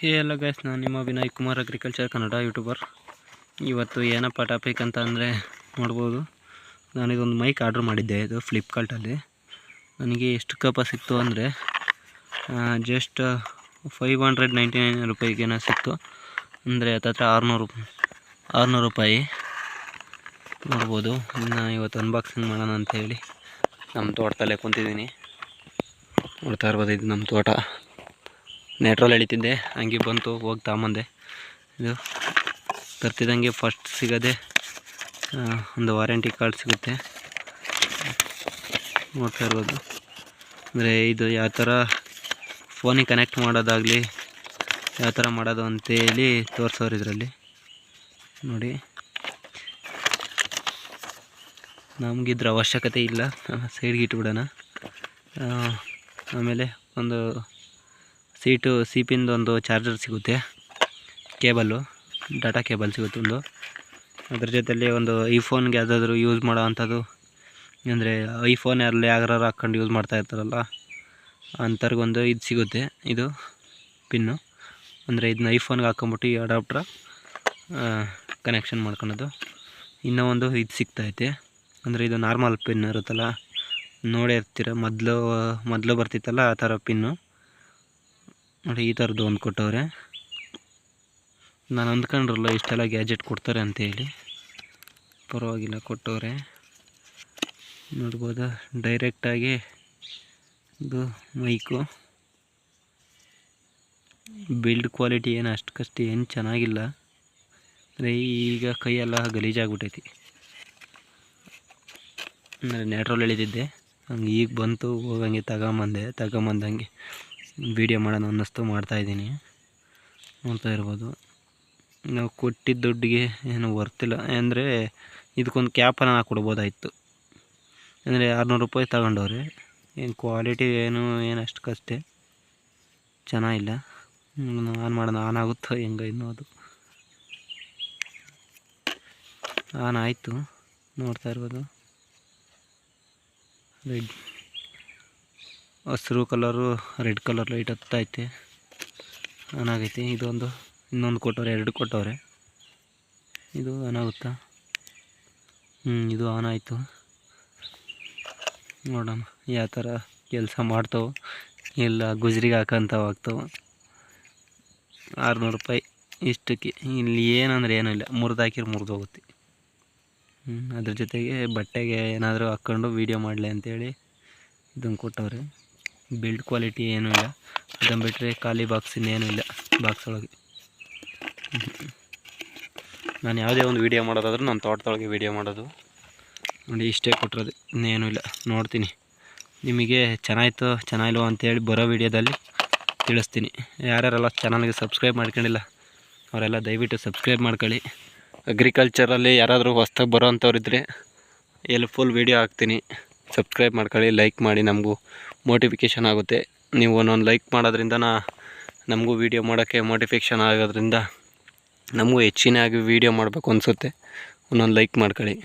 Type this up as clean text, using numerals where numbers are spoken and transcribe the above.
ಎಲ್ಲ ಗೈಸ್, ನಾನು ನಿಮ್ಮ ವಿನಯ್ ಕುಮಾರ್ ಅಗ್ರಿಕಲ್ಚರ್ ಕನ್ನಡ ಯೂಟ್ಯೂಬರ್. ಇವತ್ತು ಏನಪ್ಪ ಟಾಪಿಕ್ ಅಂತ ಅಂದರೆ ನೋಡ್ಬೋದು. ನಾನಿದೊಂದು ಮೈಕ್ ಆರ್ಡ್ರ್ ಮಾಡಿದ್ದೆ, ಇದು ಫ್ಲಿಪ್ಕಾರ್ಟಲ್ಲಿ. ನನಗೆ ಎಷ್ಟು ಕಪ ಸಿಕ್ತು ಅಂದರೆ ಜಸ್ಟ್ 599 ರೂಪಾಯಿಗೇನೋ ಸಿಕ್ತು. ಅಂದರೆ ಹತ್ತತ್ರ 600 ರೂಪಾಯಿ ನೋಡ್ಬೋದು. ಇನ್ನು ಇವತ್ತು ಅನ್ಬಾಕ್ಸಿಂಗ್ ಮಾಡೋಣ ಅಂಥೇಳಿ ನಮ್ಮ ತೋಟದಲ್ಲೇ ಕುಂತಿದ್ದೀನಿ. ನೋಡ್ತಾ ಇರ್ಬೋದು, ಇದು ನಮ್ಮ ತೋಟ. ನೆಟ್ರೋಲ್ ಎಳಿತಿದ್ದೆ, ಹಂಗೆ ಬಂತು, ಹೋಗಿ ತಗೊಂಬಂದೆ. ಇದು ತರ್ತಿದ್ದಂಗೆ ಫಸ್ಟ್ ಸಿಗೋದೆ ಒಂದು ವಾರಂಟಿ ಕಾರ್ಡ್ ಸಿಗುತ್ತೆ. ನೋಡ್ತಾ ಇರ್ಬೋದು. ಅಂದರೆ ಇದು ಯಾವ ಥರ ಫೋನಿಗೆ ಕನೆಕ್ಟ್ ಮಾಡೋದಾಗಲಿ, ಯಾವ ಥರ ಮಾಡೋದು ಅಂತೇಳಿ ತೋರಿಸೋರು ಇದರಲ್ಲಿ. ನೋಡಿ, ನಮಗಿದ್ರ ಅವಶ್ಯಕತೆ ಇಲ್ಲ, ಸೈಡ್ಗೆ ಇಟ್ಬಿಡೋಣ. ಆಮೇಲೆ ಒಂದು ಸಿಪಿಂದು ಒಂದು ಚಾರ್ಜರ್ ಸಿಗುತ್ತೆ, ಕೇಬಲ್ಲು, ಡಾಟಾ ಕೇಬಲ್ ಸಿಗುತ್ತೆ ಒಂದು. ಅದ್ರ ಜೊತೆಯಲ್ಲಿ ಒಂದು ಐಫೋನ್ಗೆ ಯಾವುದಾದ್ರೂ ಯೂಸ್ ಮಾಡೋ ಅಂಥದ್ದು, ಅಂದರೆ ಐಫೋನ್ ಯಾರು ಹಾಕ್ಕೊಂಡು ಯೂಸ್ ಮಾಡ್ತಾ ಇರ್ತಾರಲ್ಲ ಅಂಥವ್ರಿಗೊಂದು ಇದು ಸಿಗುತ್ತೆ. ಇದು ಪಿನ್ನು, ಅಂದರೆ ಇದನ್ನ ಐಫೋನ್ಗೆ ಹಾಕ್ಕೊಂಬಿಟ್ಟು ಈ ಅಡಾಪ್ಟ್ರ ಕನೆಕ್ಷನ್ ಮಾಡ್ಕೊಳೋದು. ಇನ್ನೂ ಒಂದು ಇದು ಸಿಗ್ತೈತೆ, ಅಂದರೆ ಇದು ನಾರ್ಮಲ್ ಪಿನ್ ಇರುತ್ತಲ್ಲ, ನೋಡೇ ಇರ್ತೀರ, ಮೊದಲು ಬರ್ತಿತ್ತಲ್ಲ ಆ ಥರ ಪಿನ್ನು. ನೋಡಿ, ಈ ಥರದ್ದು ಒಂದು ಕೊಟ್ಟವ್ರೆ. ನಾನು ಅಂದ್ಕೊಂಡ್ರಲ್ಲ ಇಷ್ಟೆಲ್ಲ ಗ್ಯಾಜೆಟ್ ಕೊಡ್ತಾರೆ ಅಂತೇಳಿ, ಪರವಾಗಿಲ್ಲ ಕೊಟ್ಟವ್ರೆ. ನೋಡ್ಬೋದು, ಡೈರೆಕ್ಟಾಗಿ ಇದು ಮೈಕು. ಬಿಲ್ಡ್ ಕ್ವಾಲಿಟಿ ಏನು ಅಷ್ಟಕ್ಕಷ್ಟು ಏನು ಚೆನ್ನಾಗಿಲ್ಲ. ಅಂದರೆ ಈಗ ಕೈಯೆಲ್ಲ ಗಲೀಜಾಗ್ಬಿಟ್ಟೈತಿ. ಅಂದರೆ ನೆಟ್ರೋಲ್ ಎಳಿತಿದ್ದೆ, ಹಂಗೆ ಈಗ ಬಂತು, ಹೋಗಂಗೆ ತಗೊಂಬಂದಂಗೆ ವೀಡಿಯೋ ಮಾಡೋಣ ಅನ್ನಿಸ್ತು, ಮಾಡ್ತಾಯಿದ್ದೀನಿ. ನೋಡ್ತಾ ಇರ್ಬೋದು. ನಾವು ಕೊಟ್ಟಿದ್ದ ದುಡ್ಡಿಗೆ ಏನು ವರ್ತಿಲ್ಲ. ಅಂದರೆ ಇದಕ್ಕೊಂದು ಕ್ಯಾಪನ್ನು ಹಾಕ್ಕೊಡ್ಬೋದಾಯಿತು. ಅಂದರೆ 600 ರೂಪಾಯಿ ತಗೊಂಡವ್ರೆ. ಏನು ಕ್ವಾಲಿಟಿ ಏನು ಅಷ್ಟಕ್ಕಷ್ಟೇ ಚೆನ್ನಾಗಿಲ್ಲ. ಆನ್ ಮಾಡೋಣ, ಆನ್ ಆಗುತ್ತೋ ಹೆಂಗೆ ಇನ್ನೂ. ಅದು ಆನ್ ಆಯಿತು, ನೋಡ್ತಾ ಇರ್ಬೋದು. ರೆಡ್, ಹಸಿರು ಕಲರು, ರೆಡ್ ಕಲರ್ ಲೈಟ್ ಹತ್ತೈತೆ, ಆನ್ ಆಗೈತೆ. ಇನ್ನೊಂದು ಕೊಟ್ಟವ್ರೆ, 2 ಕೊಟ್ಟವ್ರೆ. ಇದು ಆನ್ ಆಗುತ್ತಾ? ಇದು ಆನ್ ಆಯಿತು. ನೋಡೋಣ ಯಾವ ಥರ ಕೆಲಸ ಮಾಡ್ತಾವೆ, ಇಲ್ಲ ಗುಜ್ರಿಗೆ ಹಾಕೋಂಥವು ಆಗ್ತಾವೆ. 600 ರೂಪಾಯಿ ಇಷ್ಟಕ್ಕೆ. ಇಲ್ಲಿ ಏನಂದರೆ ಏನೂ ಇಲ್ಲ, ಮುರಿದು ಹೋಗುತ್ತೆ. ಅದ್ರ ಜೊತೆಗೆ ಬಟ್ಟೆಗೆ ಏನಾದರೂ ಹಾಕ್ಕೊಂಡು ವೀಡಿಯೋ ಮಾಡಲಿ ಅಂತೇಳಿ ಇದನ್ನು ಕೊಟ್ಟವ್ರೆ. ಬಿಲ್ಡ್ ಕ್ವಾಲಿಟಿ ಏನೂ ಇಲ್ಲ. ಅದನ್ನು ಬಿಟ್ಟರೆ ಖಾಲಿ ಬಾಕ್ಸ್ ಇನ್ನೇನೂ ಇಲ್ಲ ಬಾಕ್ಸ್ ಒಳಗೆ. ನಾನು ಯಾವುದೇ ಒಂದು ವೀಡಿಯೋ ಮಾಡೋದಾದ್ರೂ ನನ್ನ ತೋಟದೊಳಗೆ ವೀಡಿಯೋ ಮಾಡೋದು. ನೋಡಿ, ಇಷ್ಟೇ ಕೊಟ್ಟಿರೋದು, ಇನ್ನೇನೂ ಇಲ್ಲ. ನೋಡ್ತೀನಿ, ನಿಮಗೆ ಚೆನ್ನಾಗಿಲ್ವೋ ಅಂತೇಳಿ ಬರೋ ವೀಡಿಯೋದಲ್ಲಿ ತಿಳಿಸ್ತೀನಿ. ಯಾರ್ಯಾರೆಲ್ಲ ಚಾನಲ್ಗೆ ಸಬ್ಸ್ಕ್ರೈಬ್ ಮಾಡ್ಕೊಂಡಿಲ್ಲ ಅವರೆಲ್ಲ ದಯವಿಟ್ಟು ಸಬ್ಸ್ಕ್ರೈಬ್ ಮಾಡ್ಕೊಳ್ಳಿ. ಅಗ್ರಿಕಲ್ಚರಲ್ಲಿ ಯಾರಾದರೂ ಹೊಸ್ದಾಗಿ ಬರೋ ಅಂಥವ್ರಿದ್ದರೆ ಫುಲ್ ವೀಡಿಯೋ ಹಾಕ್ತೀನಿ, ಸಬ್ಸ್ಕ್ರೈಬ್ ಮಾಡ್ಕೊಳ್ಳಿ, ಲೈಕ್ ಮಾಡಿ. ನಮಗೂ ಮೋಟಿಫಿಕೇಷನ್ ಆಗುತ್ತೆ. ನೀವು ಒಂದೊಂದು ಲೈಕ್ ಮಾಡೋದ್ರಿಂದ ನಮಗೂ ವೀಡಿಯೋ ಮಾಡೋಕ್ಕೆ ಮೋಟಿಫಿಕೇಷನ್ ಆಗೋದ್ರಿಂದ ನಮಗೂ ಹೆಚ್ಚಿನಾಗಿ ವೀಡಿಯೋ ಮಾಡಬೇಕು ಅನಿಸುತ್ತೆ. ಒಂದೊಂದು ಲೈಕ್ ಮಾಡ್ಕೊಳ್ಳಿ.